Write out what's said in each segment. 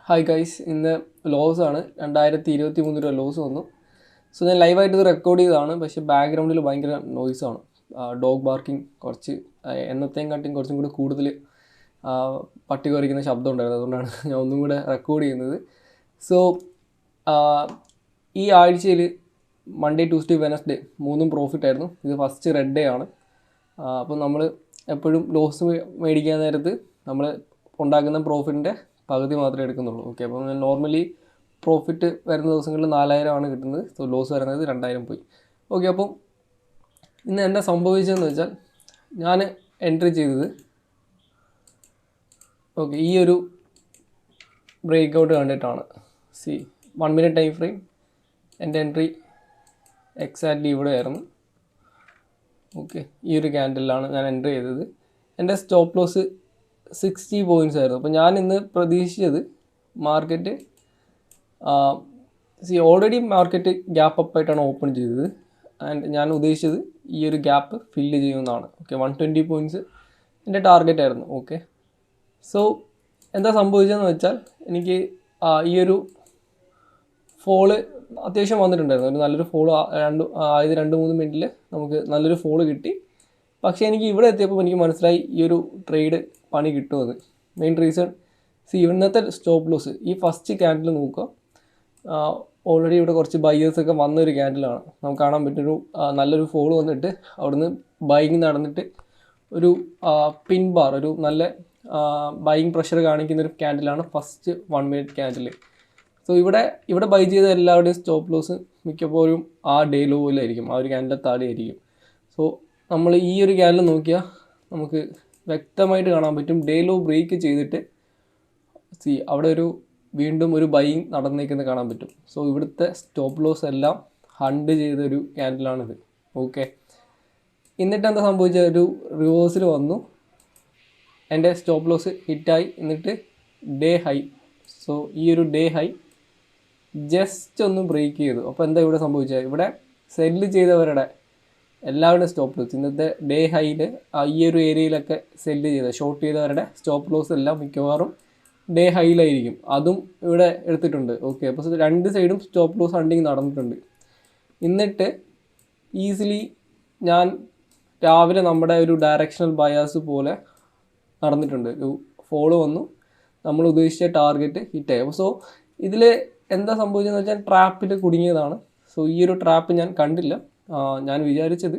Hi guys, ഇന്ന് loss ആണ് 2023 loss വന്നു. സോ ഞാൻ ലൈവായിട്ട് ഇത് റെക്കോർഡ് ചെയ്തതാണ്. പക്ഷേ ബാക്ക്ഗ്രൗണ്ടിൽ ഭയങ്കര നോയ്സാണ്. ഡോഗ് ബാർക്കിംഗ് കുറച്ച് എന്നത്തെയും കാട്ടിയും കുറച്ചും കൂടി കൂടുതൽ പട്ടി കുരയ്ക്കുന്ന ശബ്ദം ഉണ്ടായിരുന്നു. അതുകൊണ്ടാണ് ഞാൻ ഒന്നും കൂടെ റെക്കോർഡ് ചെയ്യുന്നത്. സോ ഈ ആഴ്ചയിൽ മൺഡേ, ട്യൂസ്ഡേ, വെനസ്ഡേ മൂന്നും പ്രോഫിറ്റ് ആയിരുന്നു. ഇത് ഫസ്റ്റ് റെഡ് ഡേ ആണ്. അപ്പോൾ നമ്മൾ എപ്പോഴും ലോസ് മേടിക്കാൻ നേരത്ത് നമ്മൾ ഉണ്ടാക്കുന്ന പ്രോഫിറ്റിൻ്റെ പകുതി മാത്രമേ എടുക്കുന്നുള്ളൂ. ഓക്കെ, അപ്പോൾ നോർമലി പ്രോഫിറ്റ് വരുന്ന ദിവസങ്ങളിൽ 4000 ആണ് കിട്ടുന്നത്. സോ ലോസ് വരുന്നത് 2000 പോയി. ഓക്കെ, അപ്പം ഇന്ന് എന്താ സംഭവിച്ചതെന്ന് വെച്ചാൽ ഞാൻ എൻട്രി ചെയ്തത് ഓക്കെ ഈ ഒരു ബ്രേക്ക് ഔട്ട് കണ്ടിട്ടാണ്. 1 മിനിറ്റ് ടൈം ഫ്രെയിം എൻ്റെ എൻട്രി എക്സാക്ട്ലി ഇവിടെ ആയിരുന്നു. ഓക്കെ, ഈ ഒരു ക്യാൻഡലിലാണ് ഞാൻ എൻട്രി ചെയ്തത്. എൻ്റെ സ്റ്റോപ്പ് ലോസ് 60 പോയിൻറ്റ്സ് ആയിരുന്നു. അപ്പോൾ ഞാൻ ഇന്ന് പ്രതീക്ഷിച്ചത് മാർക്കറ്റ് ഓൾറെഡി മാർക്കറ്റ് ഗ്യാപ്പ് അപ്പായിട്ടാണ് ഓപ്പൺ ചെയ്തത്. ആൻഡ് ഞാൻ ഉദ്ദേശിച്ചത് ഈ ഒരു ഗ്യാപ്പ് ഫില്ല് ചെയ്യുമെന്നാണ്. ഓക്കെ, 120 പോയിൻറ്റ്സ് എൻ്റെ ടാർഗറ്റ് ആയിരുന്നു. ഓക്കെ, സോ എന്താ സംഭവിച്ചതെന്ന് വെച്ചാൽ എനിക്ക് ഈ ഒരു ഫോള് അത്യാവശ്യം വന്നിട്ടുണ്ടായിരുന്നു. ഒരു നല്ലൊരു ഫോള് ആയത് 2-3 മിനിറ്റിൽ നമുക്ക് നല്ലൊരു ഫോള് കിട്ടി. പക്ഷേ എനിക്ക് ഇവിടെ എത്തിയപ്പോൾ എനിക്ക് മനസ്സിലായി ഈ ഒരു ട്രേഡ് പണി കിട്ടുമെന്ന്. മെയിൻ റീസൺ ഇന്നത്തെ സ്റ്റോപ്പ് ലോസ് ഈ ഫസ്റ്റ് ക്യാൻഡിൽ നോക്കുക. ഓൾറെഡി ഇവിടെ കുറച്ച് ബയേഴ്സൊക്കെ വന്നൊരു ക്യാൻഡിലാണ്. നമുക്ക് കാണാൻ പറ്റൊരു നല്ലൊരു ഫോൾ വന്നിട്ട് അവിടുന്ന് ബൈയിങ് നടന്നിട്ട് ഒരു പിൻ ബാർ, ഒരു നല്ല ബൈയിങ് പ്രഷർ കാണിക്കുന്നൊരു ക്യാൻഡിലാണ് ഫസ്റ്റ് 1 മിനിറ്റ് ക്യാൻഡിൽ. സോ ഇവിടെ ബൈ ചെയ്ത എല്ലാവരുടെയും സ്റ്റോപ്പ് ലോസ് മിക്കപ്പോഴും ആ ഡേ ലോയിലായിരിക്കും, ആ ഒരു ക്യാൻഡിലെ താഴെയായിരിക്കും. സോ നമ്മൾ ഈ ഒരു ക്യാൻഡിൽ നോക്കിയാൽ നമുക്ക് വ്യക്തമായിട്ട് കാണാൻ പറ്റും ഡേ ലോ ബ്രേക്ക് ചെയ്തിട്ട് അവിടെ വീണ്ടും ഒരു ബൈയിങ് നടന്നേക്കുന്നത് കാണാൻ പറ്റും. സോ ഇവിടുത്തെ സ്റ്റോപ്പ് ലോസ് എല്ലാം ഹണ്ട് ചെയ്തൊരു ക്യാൻഡിലാണിത്. ഓക്കെ, എന്നിട്ട് എന്താ സംഭവിച്ചത്? ഒരു റിവേഴ്സിൽ വന്നു, എൻ്റെ സ്റ്റോപ്പ് ലോസ് ഹിറ്റായി. എന്നിട്ട് ഡേ ഹൈ, സോ ഈ ഒരു ഡേ ഹൈ ജസ്റ്റ് ഒന്ന് ബ്രേക്ക് ചെയ്തു. അപ്പോൾ എന്താ ഇവിടെ സംഭവിച്ചത്? ഇവിടെ സെല്ല് ചെയ്തവരുടെ എല്ലാവരുടെയും സ്റ്റോപ്പ് ലോസ് ഇന്നത്തെ ഡേ ഹൈയിൽ ഈ ഒരു ഏരിയയിലൊക്കെ സെല്ല് ചെയ്ത ഷോർട്ട് ചെയ്തവരുടെ സ്റ്റോപ്പ് ലോസ് എല്ലാം മിക്കവാറും ഡേ ഹൈയിലായിരിക്കും. അതും ഇവിടെ എടുത്തിട്ടുണ്ട്. ഓക്കെ, അപ്പോൾ രണ്ട് സൈഡും സ്റ്റോപ്പ് ലോസ് ഹണ്ടിങ് നടന്നിട്ടുണ്ട്. എന്നിട്ട് ഈസിലി ഞാൻ രാവിലെ നമ്മുടെ ഒരു ഡയറക്ഷണൽ ബയാസ് പോലെ നടന്നിട്ടുണ്ട്. ഒരു ഫോളോ വന്നു, നമ്മൾ ഉദ്ദേശിച്ച ടാർഗറ്റ് ഹിറ്റായി. സോ ഇതിൽ എന്താ സംഭവിച്ചതെന്ന് വെച്ചാൽ ട്രാപ്പിൽ കുടുങ്ങിയതാണ്. സോ ഈ ഒരു ട്രാപ്പ് ഞാൻ കണ്ടില്ല. ഞാൻ വിചാരിച്ചത്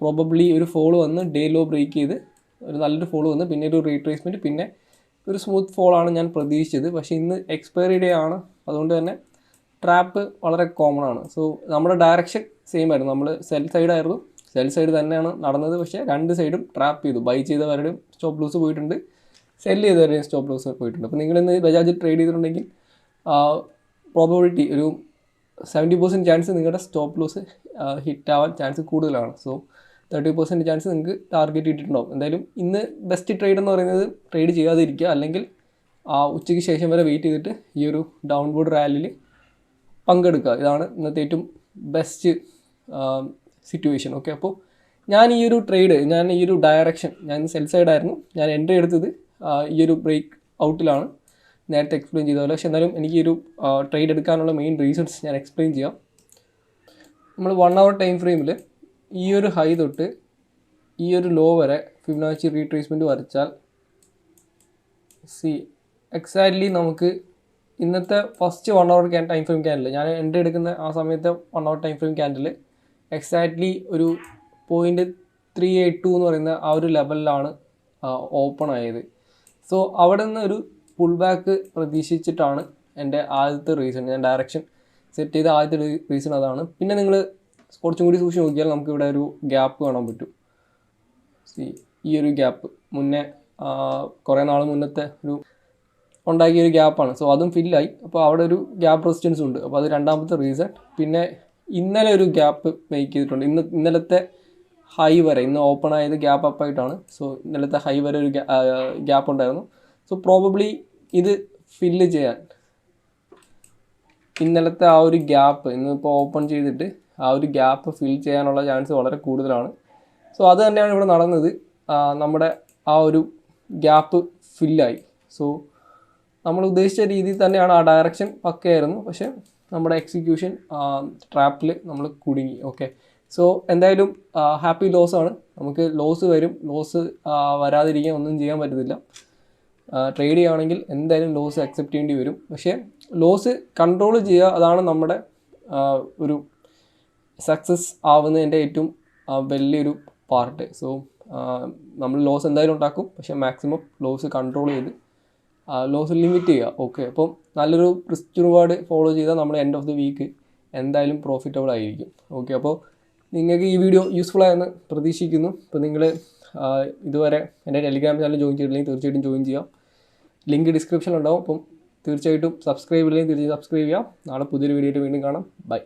പ്രോബബ്ലി ഒരു ഫോള് വന്ന് ഡേ ലോ ബ്രേക്ക് ചെയ്ത് ഒരു നല്ലൊരു ഫോള് വന്ന് പിന്നെ ഒരു റീട്രേസ്മെൻറ്റ് പിന്നെ ഒരു സ്മൂത്ത് ഫോളാണ് ഞാൻ പ്രതീക്ഷിച്ചത്. പക്ഷേ ഇന്ന് എക്സ്പയറി ഡേ ആണ്, അതുകൊണ്ട് തന്നെ ട്രാപ്പ് വളരെ കോമൺ ആണ്. സോ നമ്മുടെ ഡയറക്ഷൻ സെയിം ആയിരുന്നു. നമ്മൾ സെൽ സൈഡായിരുന്നു, സെൽ സൈഡ് തന്നെയാണ് നടന്നത്. പക്ഷേ രണ്ട് സൈഡും ട്രാപ്പ് ചെയ്തു. ബൈ ചെയ്തവരുടെയും സ്റ്റോപ്പ് ലോസ് പോയിട്ടുണ്ട്, സെല്ല് ചെയ്തവരുടെയും സ്റ്റോപ്പ് ലോസ് പോയിട്ടുണ്ട്. അപ്പോൾ നിങ്ങളിന്ന് ബജാജ് ട്രേഡ് ചെയ്തിട്ടുണ്ടെങ്കിൽ പ്രോബബിലിറ്റി ഒരു 70% ചാൻസ് നിങ്ങളുടെ സ്റ്റോപ്പ് ലോസ് ഹിറ്റാവാൻ ചാൻസ് കൂടുതലാണ്. സോ 30% ചാൻസ് നിങ്ങൾക്ക് ടാർഗറ്റ് ഇട്ടിട്ടുണ്ടാവും. എന്തായാലും ഇന്ന് ബെസ്റ്റ് ട്രേഡ് എന്ന് പറയുന്നത് ട്രേഡ് ചെയ്യാതിരിക്കുക, അല്ലെങ്കിൽ ഉച്ചയ്ക്ക് ശേഷം വരെ വെയിറ്റ് ചെയ്തിട്ട് ഈ ഒരു ഡൗൺവേർഡ് റാലിയിൽ പങ്കെടുക്കുക. ഇതാണ് ഇന്നത്തെ ഏറ്റവും ബെസ്റ്റ് സിറ്റുവേഷൻ. ഓക്കെ, അപ്പോൾ ഞാൻ ഈ ഒരു ഡയറക്ഷൻ ഞാൻ സെൽ സൈഡായിരുന്നു. ഞാൻ എൻട്രി എടുത്തത് ഈ ഒരു ബ്രേക്ക് ഔട്ടിലാണ്, നേരത്തെ എക്സ്പ്ലെയിൻ ചെയ്ത പോലെ. പക്ഷേ എന്നാലും എനിക്ക് ഒരു ട്രേഡ് എടുക്കാനുള്ള മെയിൻ റീസൺസ് ഞാൻ എക്സ്പ്ലെയിൻ ചെയ്യാം. നമ്മൾ 1 hour ടൈം ഫ്രെയിമിൽ ഈ ഒരു ഹൈ തൊട്ട് ഈ ഒരു ലോ വരെ ഫിബൊനാച്ചി റീട്രേസ്മെൻറ്റ് വരച്ചാൽ എക്സാക്ട്ലി നമുക്ക് ഇന്നത്തെ first 1 hour time frame candle ഞാൻ എൻട്രി എടുക്കുന്ന ആ സമയത്തെ 1 hour time frame candle exactly ഒരു 0.382 എന്ന് പറയുന്ന ആ ഒരു ലെവലിലാണ് ഓപ്പൺ ആയത്. സോ അവിടെ നിന്ന് ഒരു പുൾ ബാക്ക് പ്രതീക്ഷിച്ചിട്ടാണ് എൻ്റെ ആദ്യത്തെ റീസൺ. ഞാൻ ഡയറക്ഷൻ സെറ്റ് ചെയ്ത ആദ്യത്തെ റീസൺ അതാണ്. പിന്നെ നിങ്ങൾ കുറച്ചും കൂടി സൂക്ഷിച്ച് നോക്കിയാൽ നമുക്ക് ഇവിടെ ഒരു ഗ്യാപ്പ് കാണാൻ പറ്റും. ഈ ഒരു ഗ്യാപ്പ് മുന്നേ കുറേ നാൾ മുന്നത്തെ ഒരു ഉണ്ടാക്കിയൊരു ഗ്യാപ്പാണ്. സോ അതും ഫില്ലായി. അപ്പോൾ അവിടെ ഒരു ഗ്യാപ്പ് റെസിസ്റ്റൻസ് ഉണ്ട്. അപ്പോൾ അത് രണ്ടാമത്തെ റീസൺ. പിന്നെ ഇന്നലെ ഒരു ഗ്യാപ്പ് മേക്ക് ചെയ്തിട്ടുണ്ട്. ഇന്നലത്തെ ഹൈ വരെ, ഇന്ന് ഓപ്പൺ ആയത് ഗ്യാപ്പ് അപ്പായിട്ടാണ്. സോ ഇന്നലത്തെ ഹൈ വരെ ഒരു ഗ്യാപ്പ് ഉണ്ടായിരുന്നു. സോ പ്രോബബ്ലി ഇത് ഫില്ല് ചെയ്യാൻ ഇന്നലത്തെ ആ ഒരു ഗ്യാപ്പ് ഇന്നിപ്പോൾ ഓപ്പൺ ചെയ്തിട്ട് ആ ഒരു ഗ്യാപ്പ് ഫിൽ ചെയ്യാനുള്ള ചാൻസ് വളരെ കൂടുതലാണ്. സോ അത് തന്നെയാണ് ഇവിടെ നടന്നത്. നമ്മുടെ ആ ഒരു ഗ്യാപ്പ് ഫില്ലായി. സോ നമ്മൾ ഉദ്ദേശിച്ച രീതിയിൽ തന്നെയാണ്, ആ ഡയറക്ഷൻ പക്കയായിരുന്നു. പക്ഷേ നമ്മുടെ എക്സിക്യൂഷൻ ട്രാപ്പിൽ നമ്മൾ കുടുങ്ങി. ഓക്കെ, സോ എന്തായാലും ഹാപ്പി ലോസാണ്. നമുക്ക് ലോസ് വരും, ലോസ് വരാതിരിക്കാൻ ഒന്നും ചെയ്യാൻ പറ്റത്തില്ല. ട്രേഡ് ചെയ്യുകയാണെങ്കിൽ എന്തായാലും ലോസ് അക്സെപ്റ്റ് ചെയ്യേണ്ടി വരും. പക്ഷേ ലോസ് കൺട്രോൾ ചെയ്യുക, അതാണ് നമ്മുടെ ഒരു സക്സസ് ആവുന്നതിൻ്റെ ഏറ്റവും വലിയൊരു പാർട്ട്. സോ നമ്മൾ ലോസ് എന്തായാലും ഉണ്ടാക്കും, പക്ഷേ മാക്സിമം ലോസ് കൺട്രോൾ ചെയ്ത് ലോസ് ലിമിറ്റ് ചെയ്യുക. ഓക്കെ, അപ്പം നല്ലൊരു റിസ്ക് റിവാർഡ് ഫോളോ ചെയ്താൽ നമ്മൾ എൻഡ് ഓഫ് ദി വീക്ക് എന്തായാലും പ്രോഫിറ്റബിൾ ആയിരിക്കും. ഓക്കെ, അപ്പോൾ നിങ്ങൾക്ക് ഈ വീഡിയോ യൂസ്ഫുൾ ആയെന്ന് പ്രതീക്ഷിക്കുന്നു. അപ്പോൾ നിങ്ങൾ ഇതുവരെ എൻ്റെ ടെലിഗ്രാം ചാനൽ ജോയിൻ ചെയ്തില്ലെങ്കിൽ തീർച്ചയായിട്ടും ജോയിൻ ചെയ്യാം. ലിങ്ക് ഡിസ്ക്രിപ്ഷനിലുണ്ടാവും. അപ്പം തീർച്ചയായിട്ടും സബ്സ്ക്രൈബ് ഇല്ലെങ്കിൽ തീർച്ചയായും സബ്സ്ക്രൈബ് ചെയ്യാം. നാളെ പുതിയൊരു വീഡിയോ ആയിട്ട് വീണ്ടും കാണാം. ബൈ.